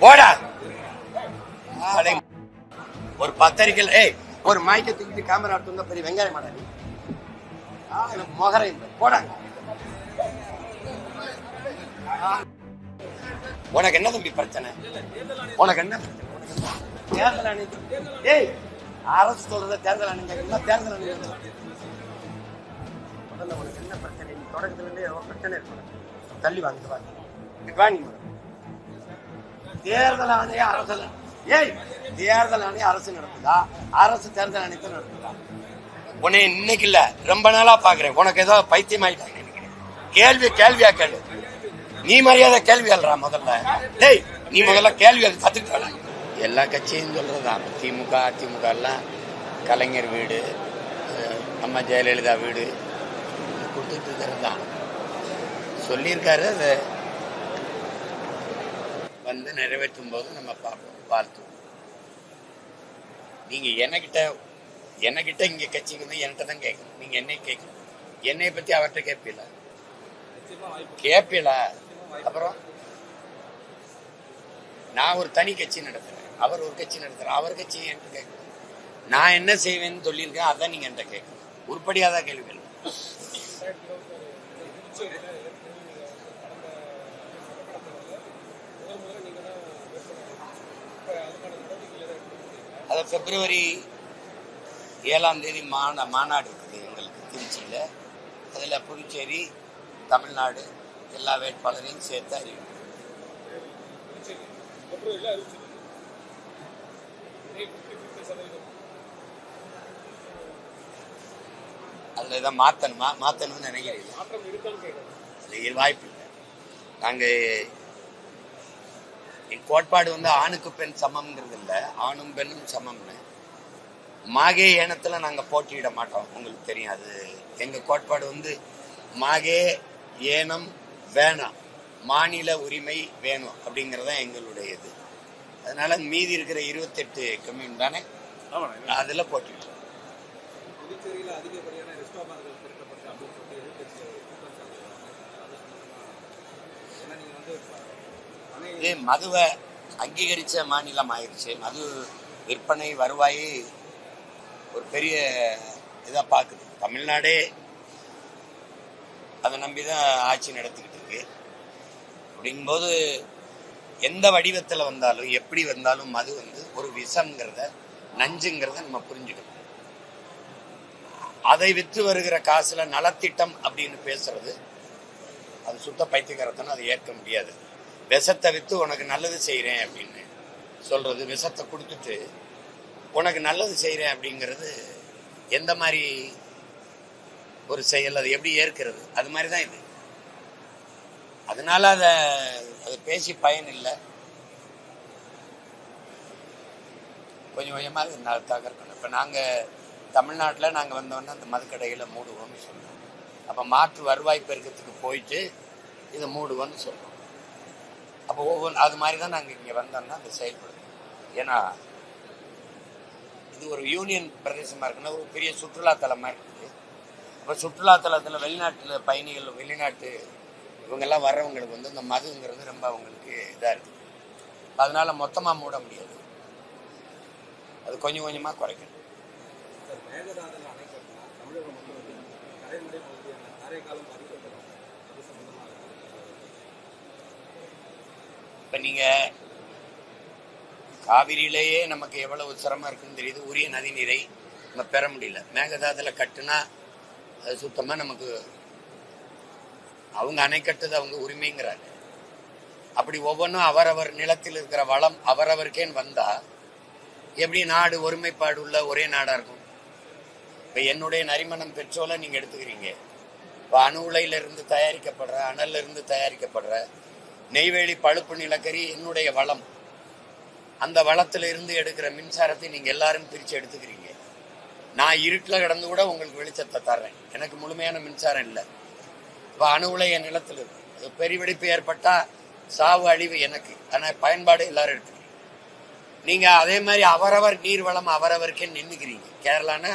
போடா. ஒரு பத்திரிக்கை ஒரு மைக்க தூக்கிட்டு கேமரா எடுத்து பெரிய வெங்காயம் மாடா மொகரை போடா. உனக்கு என்ன தம்பி பிரச்சனை? உனக்கு என்ன தேர்தல் ஆணையம்? அரசு சொல்றத தேர்தல் ஆணையம் கேட்கணுமா? தேர்தல் ஆணையம் முதல்ல உனக்கு என்ன பிரச்சனை? நீ தொடக்கத்துல இருந்தே பிரச்சனை இருக்கு. தள்ளி வாங்க. தேர்தல் ஆணையம் அரசு தேர்தல் ஆணையம் அரசு நடத்துதா? அரசு தேர்தல் ஆணையத்தை நடத்துதா? உன்னை இன்னைக்கு இல்ல ரொம்ப நாளா பாக்குறேன். உனக்கு ஏதோ பைத்தியம் ஆயிட்டாங்க. கேள்வியா கேள்வி. நீ மரியாதை கேள்வி அல்றா முதல்ல. நீ முதல்ல கேள்வி கத்துக்கிட்ட. எல்லா கட்சியும் சொல்றதுதான். திமுக அதிமுக எல்லாம் கலைஞர் வீடு, அம்மா ஜெயலலிதா வீடு கொடுத்துட்டு இருக்கிறது தான் சொல்லியிருக்காரு. அது வந்து நிறைவேற்றும் போது நம்ம பார்ப்போம், வாழ்த்துவோம். நீங்க என்கிட்ட இங்க கட்சிக்கு வந்து என்கிட்ட தான் கேட்கணும். நீங்க என்னை கேட்கணும். என்னை பத்தி அவர்கிட்ட கேட்பீல. அப்புறம் நான் ஒரு தனி கட்சி நடத்துறேன், அவர் ஒரு கட்சி நடத்துறேன். அவர் கட்சி என்கிட்ட கேட்கணும். நான் என்ன செய்வேன்னு சொல்லியிருக்கேன், அதான் நீங்க என்கிட்ட கேட்கணும். உருப்படியாதான் கேள்வி கேள்வி. அது பிப்ரவரி 7ஆம் தேதி மாநாடு இருக்குது எங்களுக்கு திருச்சியில். அதில் புதுச்சேரி, தமிழ்நாடு எல்லா வேட்பாளரையும் சேர்த்து அறிவிக்கும். அதில் இதை மாற்றணும்னு நினைக்கிறீங்க? வாய்ப்பு இல்லை. நாங்கள் என் கோட்பாடு வந்து ஆணுக்கு பெண் சமம்ங்கிறது இல்லை, ஆணும் பெண்ணும் சமம்னு. மாகே ஏனத்துல நாங்க போட்டியிட மாட்டோம், உங்களுக்கு தெரியும். அது எங்க கோட்பாடு வந்து மாகே ஏனம் வேணாம், மாநில உரிமை வேணும் அப்படிங்கறத எங்களுடைய இது. அதனால மீதி இருக்கிற 28 கம்யூன் தானே அதுல போட்டிட்டோம். மதுவை அங்கீகரிச்ச மாநிலம் ஆயிடுச்சு. மது விற்பனை வருவாய் ஒரு பெரிய இதா பாக்குது. தமிழ்நாடே அதை நம்பிதான் ஆட்சி நடத்திக்கிட்டு இருக்கு. அப்படிங்கும்போது எந்த வடிவத்துல வந்தாலும் எப்படி வந்தாலும் மது வந்து ஒரு விஷம்ங்கிறத, நஞ்சுங்கிறத நம்ம புரிஞ்சுக்கணும். அதை விற்று வருகிற காசுல நலத்திட்டம் அப்படின்னு பேசுறது அது சுத்த பைத்தியக்காரத்தனம். அதை ஏற்க முடியாது. விஷத்தை வித்து உனக்கு நல்லது செய்யறேன் அப்படின்னு சொல்றது, விஷத்தை கொடுத்துட்டு உனக்கு நல்லது செய்யறேன் அப்படிங்கிறது எந்த மாதிரி ஒரு செயல்? அது எப்படி ஏற்கிறது? அது மாதிரிதான் இது. அதனால அதை பேசி பயன் இல்லை. கொஞ்சம் கொஞ்சமாக தகர்க்கணும். இப்போ நாங்கள் தமிழ்நாட்டில் நாங்கள் வந்தோன்னா அந்த மதுக்கடைகளை மூடுவோம்னு சொல்றோம். அப்போ மாற்று வருவாய் பெருக்கத்துக்கு போயிட்டு இதை மூடுவோம்னு சொல்றோம். அப்போ அது மாதிரி தான் நாங்கள் இங்கே வந்தோம்னா அதை செயல்படுத்தோம். ஏன்னா இது ஒரு யூனியன் பிரதேசமாக இருக்குன்னா ஒரு பெரிய சுற்றுலாத்தலமாக இருக்குது. அப்போ சுற்றுலாத்தலத்தில் வெளிநாட்டில் பயணிகள், வெளிநாட்டு இவங்கெல்லாம் வர்றவங்களுக்கு வந்து இந்த மதுங்கிறது ரொம்ப அவங்களுக்கு இதாக இருக்குது. அதனால மொத்தமாக மூட முடியாது. அது கொஞ்சம் கொஞ்சமாக குறைக்கணும். இப்போ நீங்கள் காவிரியிலேயே நமக்கு எவ்வளவு சிரமம் இருக்குன்னு தெரியுது. உரிய நதி நீரை நம்ம பெற முடியல. மேகதாதுல கட்டுனா அது சுத்தமாக நமக்கு அவங்க அணை கட்டுது, அவங்க உரிமைங்கிறாங்க. அப்படி ஒவ்வொன்றும் அவரவர் நிலத்தில் இருக்கிற வளம் அவரவருக்கேன்னு வந்தா எப்படி நாடு ஒருமைப்பாடு உள்ள ஒரே நாடா இருக்கும்? இப்ப என்னுடைய நரிமணம் பெட்ரோலை நீங்க எடுத்துக்கிறீங்க. இப்ப அணு உலையில இருந்து தயாரிக்கப்படுற, அனல்ல இருந்து தயாரிக்கப்படுற நெய்வேலி பழுப்பு நிலக்கரி என்னுடைய வளம். அந்த வளத்துல இருந்து எடுக்கிற மின்சாரத்தை நீங்க எல்லாரும் பிரிச்சு எடுத்துக்கிறீங்க. நான் இருட்டில் கிடந்து கூட உங்களுக்கு வெளிச்சத்தை தர்றேன். எனக்கு முழுமையான மின்சாரம் இல்லை. இப்போ அணு உலை என் நிலத்தில் இருக்கு. பெரிய வெடிப்பு ஏற்பட்டா சாவு அழிவு எனக்கு, ஆனால் பயன்பாடு எல்லாரும் எடுத்துக்கிறீங்க. நீங்க அதே மாதிரி அவரவர் நீர் வளம் அவரவருக்கே நின்றுக்கிறீங்க. கேரளான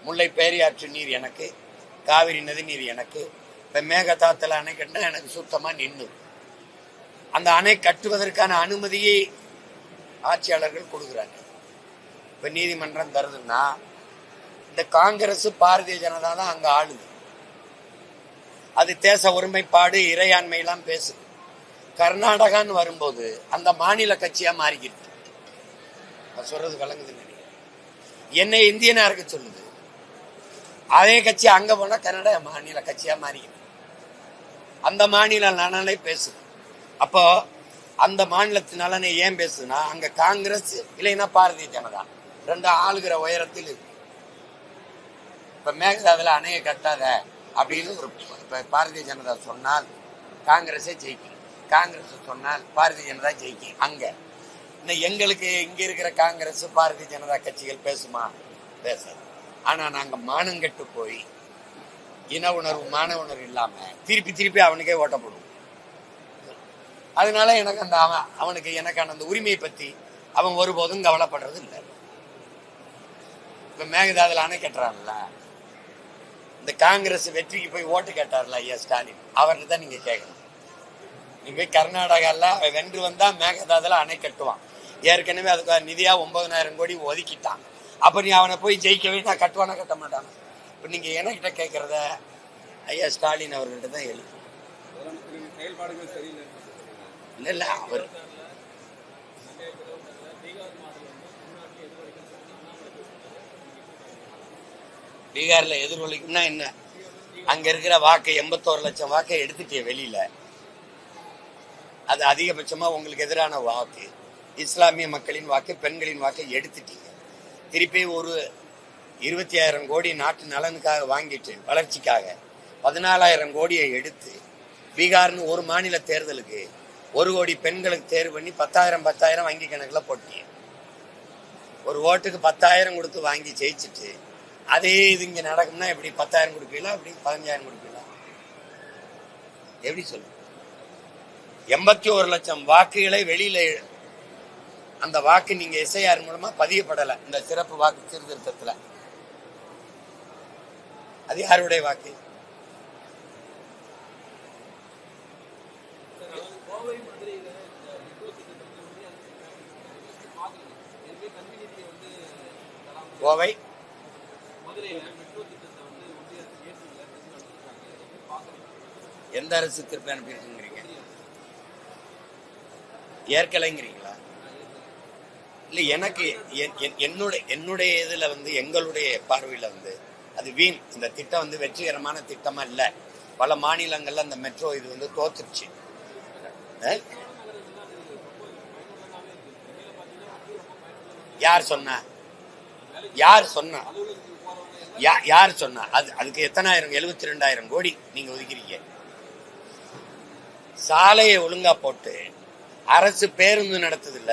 முல்லை பேரியாற்று நீர் எனக்கு, காவிரி நதி நீர் எனக்கு. இப்போ மேகதாத்துல அணை கட்டினா எனக்கு சுத்தமாக நின்று. அந்த அணை கட்டுவதற்கான அனுமதியை ஆட்சியாளர்கள் கொடுக்குறாங்க. இப்ப நீதிமன்றம் தருதுன்னா இந்த காங்கிரஸ் பாரதிய ஜனதா தான் அங்க ஆளுது. அது தேச ஒருமைப்பாடு இறையாண்மை எல்லாம் பேசுது. கர்நாடகான்னு வரும்போது அந்த மாநில கட்சியா மாறிக்கிட்டு சொல்றது கலங்குது. என்னை இந்தியனா இருக்க சொல்லுது. அதே கட்சி அங்க போனா கன்னட மாநில கட்சியா மாறிக்கிட்டு அந்த மாநில நலனை பேசுது. அப்போ அந்த மாநிலத்தின் நலனை ஏன் பேசுதுன்னா அங்க காங்கிரஸ் இல்லைன்னா பாரதிய ஜனதா ரெண்டு ஆளுகிற உயரத்தில் இருக்கு. இப்ப மேகதாதுல அணையை கட்டாத அப்படின்னு ஒரு பாரதிய ஜனதா சொன்னால் காங்கிரஸே ஜெயிக்கும், காங்கிரஸ் சொன்னால் பாரதிய ஜனதா ஜெயிக்கும். அங்க எங்களுக்கு இங்க இருக்கிற காங்கிரஸ் பாரதிய ஜனதா கட்சிகள் பேசுமா? பேசாது. ஆனா நாங்க மானங்கெட்டு போய் இன உணர்வு மான உணர்வு இல்லாம திருப்பி திருப்பி அவனுக்கே ஓட்டப்படுவோம். அதனால எனக்கு அந்த அவனுக்கு எனக்கான அந்த உரிமையை பத்தி அவன் ஒருபோதும் கவலைப்படுறது இல்லை. இப்ப மேகதாதுல அணை கட்டுறான்ல, இந்த காங்கிரஸ் வெற்றிக்கு போய் ஓட்டு கேட்டார்ல ஐயா ஸ்டாலின், அவர்கிட்ட தான் நீங்க கேட்கணும். நீ போய் கர்நாடகால வென்று வந்தா மேகதாதுல அணை கட்டுவான். ஏற்கனவே அதுக்கு நிதியா 9,000 கோடி ஒதுக்கிட்டான். அப்ப நீ அவனை போய் ஜெயிக்கவே நான் கட்டுவானா கட்ட மாட்டான். இப்ப நீங்க என்கிட்ட கேட்கறத ஐயா ஸ்டாலின் அவர்கிட்ட தான் எழுது. இல்ல இல்ல அவர் பீகார்ல எதிரொலிக்கும்னா என்ன? அங்க இருக்கிற வாக்கு 81 லட்சம் வாக்கை எடுத்துட்டே வெளியில. அது அதிகபட்சமா உங்களுக்கு எதிரான வாக்கு. இஸ்லாமிய மக்களின் வாக்கு, பெண்களின் வாக்கை எடுத்துட்டீங்க. திருப்பி ஒரு 20,000 கோடி நாட்டு நலனுக்காக வாங்கிட்டு வளர்ச்சிக்காக 14,000 கோடியை எடுத்து பீகார்னு ஒரு மாநில தேர்தலுக்கு 1 கோடி பெண்களுக்கு தேர்வு பண்ணி 10,000 வங்கி கணக்குல போட்டீங்க. ஒரு ஓட்டுக்கு 10,000 கொடுத்து வாங்கி ஜெயிச்சுட்டு அதே இது இங்க நடக்கும்னா எப்படி 10,000 கொடுப்பீங்களா? அப்படி 15,000 கொடுப்பீங்களா? எப்படி சொல்லு? 81 லட்சம் வாக்குகளை வெளியில அந்த வாக்கு நீங்க எஸ்ஐஆர் மூலமா பதியப்படல. இந்த சிறப்பு வாக்கு சீர்திருத்தத்துல அது யாருடைய வாக்கு? கோவை எந்த அரசு திருப்பி அனுப்பியிருக்குங்கிறீங்க? ஏற்கலைங்கிறீங்களா? இல்ல எனக்கு என்னுடைய இதுல எங்களுடைய பார்வையில அது வீண். இந்த திட்டம் வெற்றிகரமான திட்டமா இல்ல. பல மாநிலங்கள்ல அந்த மெட்ரோ இது தோத்துருச்சு. யார் சொன்னா? யார் சொன்னா? யார் சொன்னா? அதுக்கு எத்தனாயிரம்? 72,000 கோடி நீங்க ஒதுக்கிறீங்க. சாலையை ஒழுங்கா போட்டு அரசு பேருந்து நடத்துதில்ல,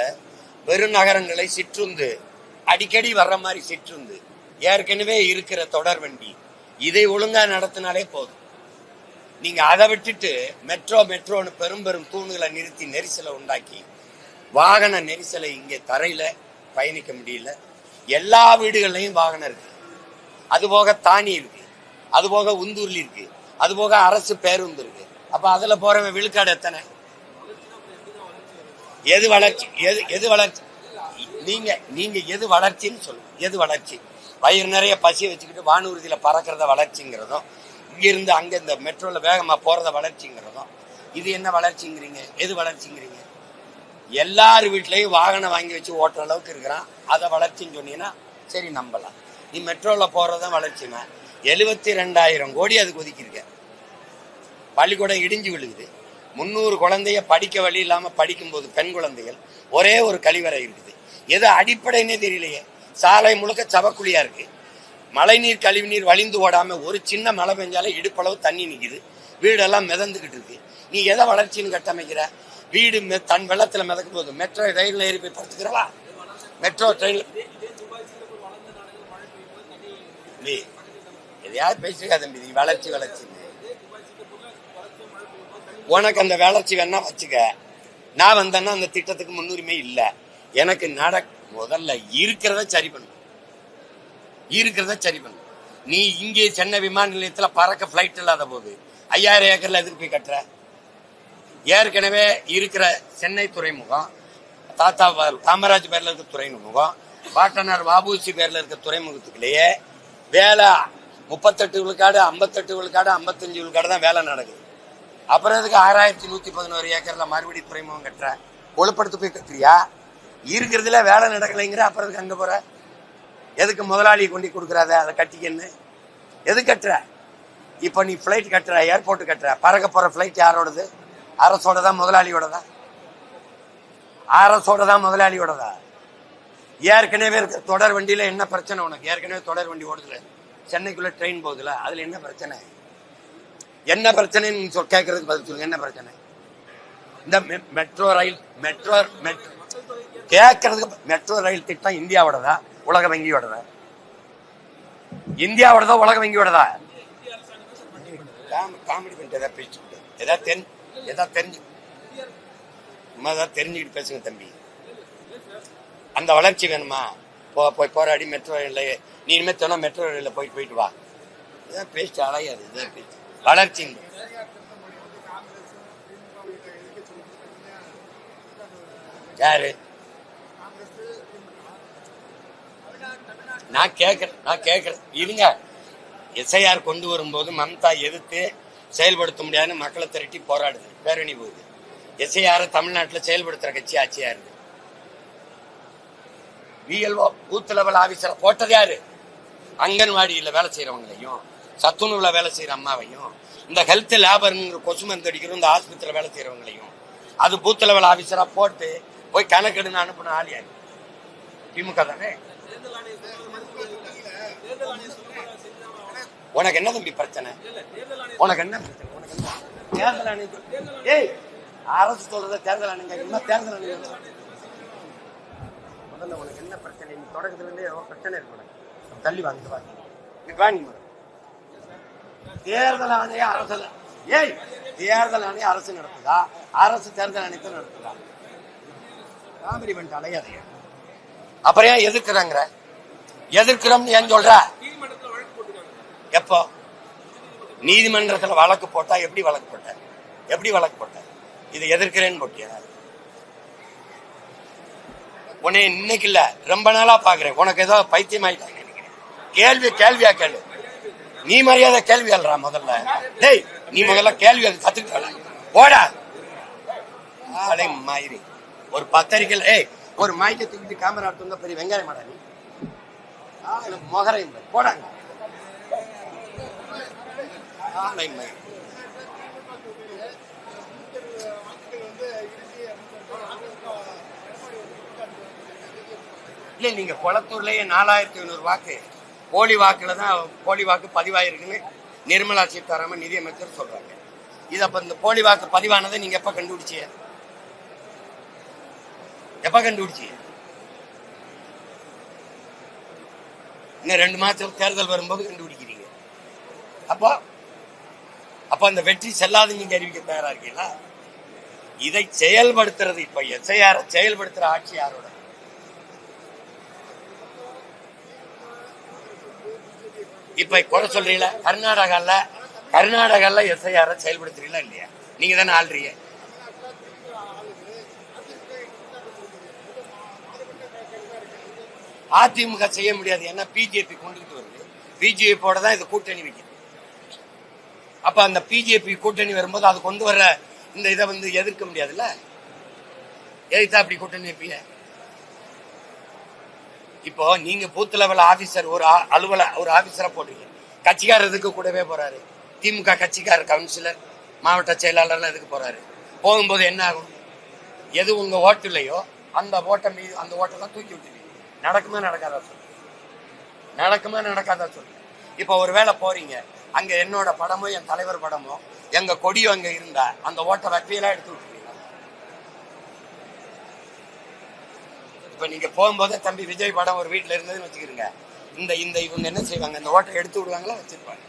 பெருநகரங்களை சிற்றுந்து அடிக்கடி வர்ற மாதிரி சிற்றுந்து ஏற்கனவே இருக்கிற தொடர் வண்டி இதை ஒழுங்கா நடத்தினாலே போதும். நீங்க அதை விட்டுட்டு மெட்ரோன்னு பெரும் பெரும் தூண்களை நிறுத்தி நெரிசலை உண்டாக்கி வாகன நெரிசலை இங்கே தரையில பயணிக்க முடியல. எல்லா வீடுகள்லையும் வாகனம் இருக்கு, அதுபோக தானி இருக்கு, அதுபோக உந்தூர்லி இருக்கு, அதுபோக அரசு பேருந்து இருக்கு. அப்ப அதுல போறவன் விழுக்காடு எத்தனை? எது வளர்ச்சி? எது வளர்ச்சி? நீங்க எது வளர்ச்சின்னு சொல்லுங்க. எது வளர்ச்சி? வயிறு நிறைய பசியை வச்சுக்கிட்டு வானூர்தியில பறக்கிறத வளர்ச்சிங்கிறதும், இங்கிருந்து அங்க இந்த மெட்ரோல வேகமா போறத வளர்ச்சிங்கிறதும், இது என்ன வளர்ச்சிங்கிறீங்க? எது வளர்ச்சிங்கிறீங்க? எல்லார் வீட்லயும் வாகனம் வாங்கி வச்சு ஓட்டுற அளவுக்கு இருக்கிறான், அதை வளர்ச்சின்னு சொன்னீங்கன்னா சரி நம்பலாம். நீ மெட்ரோல போறதான் வளர்ச்சினா 72,000 கோடி அதுக்கு ஒதுக்கியிருக்க. பள்ளிக்கூடம் இடிஞ்சு விழுகுது. 300 குழந்தைய படிக்க வழி இல்லாம படிக்கும் போது பெண் குழந்தைகள் ஒரே ஒரு கழிவறை இருக்குது. எது அடிப்படைன்னே தெரியலையே. சாலை முழுக்க சவக்குழியா இருக்கு. மழைநீர் கழிவுநீர் வழிந்து ஓடாம ஒரு சின்ன மழை பெஞ்சாலே இடுப்பளவு தண்ணி நிக்குது. வீடெல்லாம் மிதந்துகிட்டு இருக்கு. நீ எதை வளர்ச்சின்னு கட்டமைக்கிற? வீடு தன் வெள்ளத்துல மிதக்கும் போது மெட்ரோ ரயில்ல ஏறி போய் படுத்துக்கிறவா? மெட்ரோ ட்ரெயின் எதையாவது பேசுறா தம்பி. நீ வளர்ச்சி உனக்கு அந்த வளர்ச்சி வேணா வச்சுக்க. நான் வந்தேன்னா அந்த திட்டத்துக்கு முன்னுரிமை இல்ல. எனக்கு முதல்ல இருக்கிறத சரி பண்ணு. நீ இங்கே சென்னை விமான நிலையத்துல பறக்க பிளைட் இல்லாத போது 5,000 ஏக்கர்ல எதுக்கு போய் கட்டுற? ஏற்கனவே இருக்கிற சென்னை துறைமுகம், தாத்தா காமராஜ் பேர்ல இருக்க துறைமுகம், பாட்டனார் வாபூசி பேர்ல இருக்க துறைமுகத்துக்குள்ளேயே வேலை 38 விழுக்காடு, 58 விழுக்காடு, 55 விழுக்காடு தான் வேலை நடக்குது. அப்புறம் எதுக்கு 6111 ஏக்கர்ல மறுபடியும் துறைமுகம் கட்டுற? ஒழுப்படுத்து போய் கட்டுறியா? இருக்கிறதுல வேலை நடக்கலைங்கிற, அப்புறம் எதுக்கு அங்க போற? எதுக்கு முதலாளி கொண்டு கொடுக்குறாத அதை கட்டிக்கன்னு? எது கட்டுற? இப்ப நீ பிளைட் கட்டுற, ஏர்போர்ட் கட்டுற, பறக்க போற பிளைட் யாரோடது? அரசோட தான், முதலாளியோடதா? அரசோட தான், முதலாளியோடதா? ஏற்கனவே இருக்க தொடர் வண்டியில என்ன பிரச்சனை உனக்கு? ஏற்கனவே தொடர் வண்டி ஓடுதுல, சென்னைக்குள்ள ட்ரெயின் போகுதுல, அதுல என்ன பிரச்சனை? என்ன பிரச்சனைன்னு நீங்க கேட்கறதுக்கு பதில் சொல்லுங்க. என்ன பிரச்சனை? இந்த மெட்ரோ ரயில் கேட்கறதுக்கு மெட்ரோ ரயில் திட்டம் இந்தியாவோடதா, உலக வங்கியோடதா? இந்தியாவோடதா, உலக வங்கியோடதா? காமெடி பண்ணிட்டு ஏதாவது பேசிட்டு, ஏதாவது தெரிஞ்சுக்கிட்டு பேசுங்க தம்பி. அந்த வளர்ச்சி வேணுமா? போய் போராடி மெட்ரோ ரயில்ல நீ இனிமேல் சொன்னா மெட்ரோ ரயில்ல போயிட்டு வா. இதான் பேச்சு அலையாது. இதான் பேச்சு வளர்ச்சி. யாரு? நான் கேட்கிறேன் இருங்க. எஸ்ஐஆர் கொண்டு வரும்போது மம்தா எதிர்த்து செயல்படுத்த முடியாதுன்னு மக்களை திரட்டி போராடுது, பேரணி போகுது. எஸ்ஐஆர் தமிழ்நாட்டில் செயல்படுத்துற கட்சி ஆட்சியா இருக்கு. விஎல்ஓ பூத் லெவல் ஆபீசரை போட்டது யாரு? அங்கன்வாடியில வேலை செய்யறவங்களையும், சத்துணவுல வேலை செய்யற அம்மாவையும், இந்த ஹெல்த் லேபர் கொசு மருந்து அடிக்கிறோம் இந்த ஆஸ்பத்திரியில வேலை செய்யறவங்களையும் அது பூத் லெவல் ஆபீசரா போட்டு போய் கணக்கெடுன்னு அனுப்பின ஆள் யாரு? திமுக தானே. உனக்கு என்ன தம்பி பிரச்சனை? உனக்கு என்ன பிரச்சனை? உனக்கு என்ன தேர்தல் ஆணையம்? ஏய், அரசு சொல்றத தேர்தல் ஆணையம் தேர்தல் ஆணையம் முதல்ல உனக்கு என்ன பிரச்சனை? நீ தொடக்கத்துல இருந்தே பிரச்சனை இருக்கு. தள்ளி வாங்க தேர்தல் ஆணையம் அரசு. ஏய், தேர்தல் ஆணையம் அரசு நடத்துதா? அரசு தேர்தல் ஆணையத்தை நடத்துதா? காமெடி பண்ணிட்டு அலையாதைய. அப்புறம் ஏன் எதிர்க்கிறாங்க? எதிர்க்கிறோம் ஏன் சொல்ற? எப்போ நீதிமன்றத்துல வழக்கு போட்டா? எப்படி வழக்கு போட்ட? இது எதிர்க்கிறேன்னு போட்டியா? உன்னை இன்னைக்கு இல்ல, ரொம்ப நாளா பாக்குறேன். உனக்கு ஏதோ பைத்தியம் ஆயிட்டாங்க நினைக்கிறேன். கேள்வியா கேளு. நீ மரியாதை கேள்வி அல்றா முதல்ல. டேய், நீ முதல்ல கேள்வி கத்துக்கிட்ட போடா. மயிரி ஒரு பத்திரிக்கை, ஒரு மைக்கை தூக்கிட்டு கேமரா எடுத்து பெரிய வெங்காயம் மாடா நீ மொகரை போடாங்க. இல்ல, நீங்க கொளத்தூர்லயே 4500 வாக்கு போலி வாக்கு பதிவாயிருக்குன்னு நிர்மலா சீதாராமன் நிதியமைச்சர் சொல்றாங்க. இது அப்ப இந்த போலி வாக்கு பதிவானதை நீங்க எப்ப கண்டுபிடிச்சீங்க? இன்னும் 2 மாதத்துல தேர்தல் வரும்போது கண்டுபிடிக்கிறீங்க. அப்ப அந்த வெற்றி செல்லாது நீங்க அறிவிக்க தயாரா இருக்கீங்களா? இதை செயல்படுத்துறது, இப்ப எஸ்ஐஆர் செயல்படுத்துற ஆட்சி யாரோட? இப்ப குறை சொல்றீங்களா? கர்நாடகால எஸ்ஐஆர் செயல்படுத்துறீங்களா இல்லையா? நீங்க தானே ஆள்றீங்க. அதிமுக செய்ய முடியாது, ஏன்னா பிஜேபி கொண்டுகிட்டு வருது. பிஜேபியோட தான் இது கூட்டணி வைக்குது. அப்ப அந்த பிஜேபி கூட்டணி வரும்போது அது கொண்டு வர்ற இந்த இதை எதிர்க்க முடியாதுல்ல. எதிர்த்தா அப்படி கூட்டணி வைப்பீங்க. இப்போ நீங்க பூத் லெவல் ஆபீசர் ஒரு ஆபீசரா போடுவீங்க. கட்சிக்காரருக்கு கூடவே போறாரு. திமுக கட்சிக்காரர் கவுன்சிலர், மாவட்ட செயலாளர் எதுக்கு போறாரு? போகும்போது என்ன ஆகும்? எது உங்க ஓட்டு இல்லையோ அந்த ஓட்டை மீது அந்த ஓட்டெல்லாம் தூக்கி விட்டுவீங்க. நடக்குமா நடக்காதா சொல்லு. இப்ப ஒரு வேளை போறீங்க, அங்க என்னோட படமோ என் தலைவர் படமோ எங்க கொடியோ அங்க இருந்தா அந்த ஓட்டை வட்டியெல்லாம் எடுத்து விட்டுருவீங்க. இப்ப நீங்க போகும்போது தம்பி விஜய் படம் ஒரு வீட்டுல இருந்ததுன்னு வச்சுக்கிறீங்க, இந்த இவங்க என்ன செய்வாங்க? இந்த ஓட்டை எடுத்து விடுவாங்களா, வச்சிருப்பாங்க?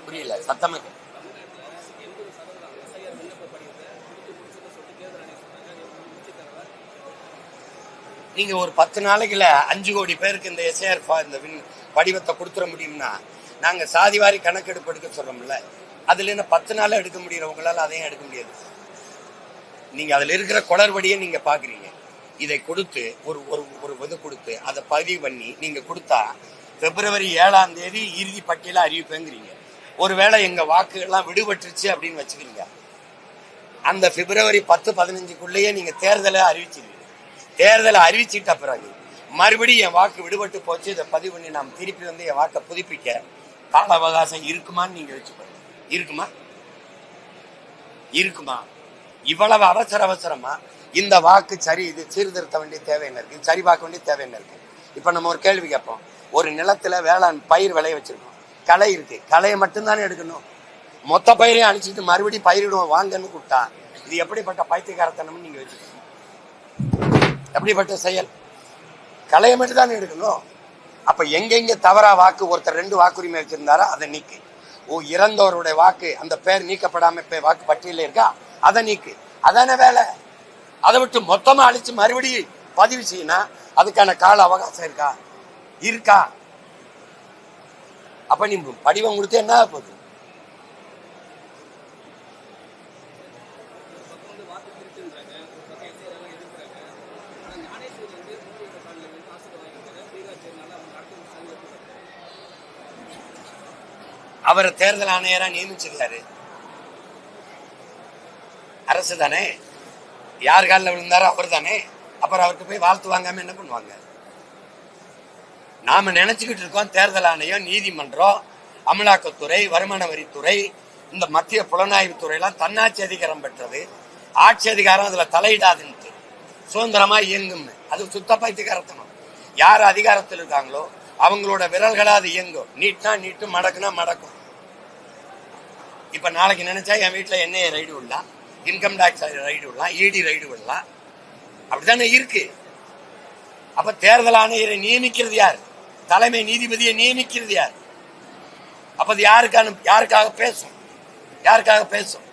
புரியல, சத்தமா. நீங்க ஒரு 10 நாளைக்குல 5 கோடி பேருக்கு இந்த எஸ்ஐஆர் படிவத்தை கொடுத்துட முடியும்னா நாங்க சாதிவாரி கணக்கெடுப்பு எடுக்க சொல்றோம்ல, அதுல என்ன 10 நாள் எடுக்க முடியறவங்களால அதையும் எடுக்க முடியாது. நீங்க அதுல இருக்கிற குளறுபடியை நீங்க பாக்குறீங்க. இதை கொடுத்து ஒரு ஒரு ஒரு இது கொடுத்து அதை பதிவு பண்ணி நீங்க கொடுத்தா பிப்ரவரி 7ஆம் தேதி இறுதி பட்டியல அறிவிப்பேங்கிறீங்க. ஒருவேளை எங்க வாக்குகள்லாம் விடுபட்டுருச்சு அப்படின்னு வச்சுக்கிறீங்க, அந்த பிப்ரவரி 10-15க்குள்ளேயே நீங்க தேர்தலை அறிவிச்சிருவீங்க. தேர்தலை அறிவிச்சிட்ட பிறகு மறுபடியும் என் வாக்கு விடுபட்டு போச்சு, இதை பதிவு பண்ணி நாம் திருப்பி வந்து என் வாக்கை புதுப்பிக்க கால அவகாசம் இருக்குமான்னு நீங்க வச்சுக்கோங்க. இருக்குமா? இருக்குமா? இவ்வளவு அவசரமா இந்த வாக்கு சரி, இது சீர்திருத்த வேண்டிய தேவை என்ன இருக்கு, சரி பார்க்க வேண்டிய தேவை என்ன இருக்கு? இப்ப நம்ம ஒரு கேள்வி கேட்போம். ஒரு நிலத்துல வேளாண் பயிர் விளைய வச்சிருக்கோம், களை இருக்கு, களையை மட்டும்தானே எடுக்கணும். மொத்த பயிரையும் அழிச்சிட்டு மறுபடியும் பயிரிடுவோம் வாங்கன்னு கூப்பிட்டா இது எப்படிப்பட்ட பைத்தியக்காரத்தனம்னு நீங்க வச்சுக்கோங்க. எப்படிப்பட்ட செயல்? களையை மட்டும் தானே எடுக்கணும். அப்ப எங்கெங்க தவறா வாக்கு, ஒருத்தர் 2 வாக்குரிமை வச்சிருந்தாரா அதை நீக்கு. இறந்தவருடைய வாக்கு அந்த பேர் நீக்கப்படாம வாக்கு பட்டியல இருக்கா, அதை நீக்கு. அதான வேலை. அதை விட்டு மொத்தமா அழிச்சு மறுபடியும் பதிவு செய்யணும், அதுக்கான கால அவகாசம் இருக்கா? இருக்கா? அப்ப நீ படிவம் கொடுத்து என்ன போகுது? அவரை தேர்தல் ஆணையரா நியமிச்சிருக்காரு அரசு தானே. யார் காலில் விழுந்தாரோ அவர் தானே. அப்புறம் அவருக்கு போய் வாழ்த்து வாங்காம என்ன பண்ணுவாங்க? நாம நினைச்சுக்கிட்டு இருக்கோம் தேர்தல் ஆணையம், நீதிமன்றம், அமலாக்கத்துறை, வருமான வரித்துறை, இந்த மத்திய புலனாய்வு துறை எல்லாம் தன்னாட்சி அதிகாரம் பெற்றது, ஆட்சி அதிகாரம் அதுல தலையிடாதுன்ட்டு சுதந்திரமா இயங்கும். அது சுத்த பைத்தியக்காரத்தனம். யார் அதிகாரத்தில் இருக்காங்களோ அவங்களோட விரல்களா அது இயங்கும். நீட்னா நீட்டு, மடக்குனா மடக்கும். இப்ப நாளைக்கு நினைச்சா என் வீட்டுல என்ஐஏ ரைடு விடலாம், இன்கம் டாக்ஸ் ரைடு விடலாம், இடி ரைடு விடலாம். அப்படித்தானே இருக்கு. அப்ப தேர்தல் ஆணையரை நியமிக்கிறது யார்? தலைமை நீதிபதியை நியமிக்கிறது யார்? அப்ப அது யாருக்காக பேசும்? யாருக்காக பேசும்?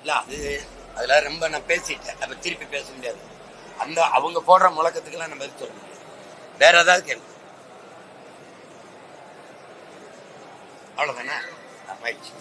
இல்ல அதுல ரொம்ப நான் பேசிட்டேன், அப்ப திருப்பி பேச முடியாது. அந்த அவங்க போடுற முழக்கத்துக்கெல்லாம் நம்ம சொல்ல முடியாது. வேற ஏதாவது கேள்வி? அவ்வளவுதானே? மகிழ்ச்சி.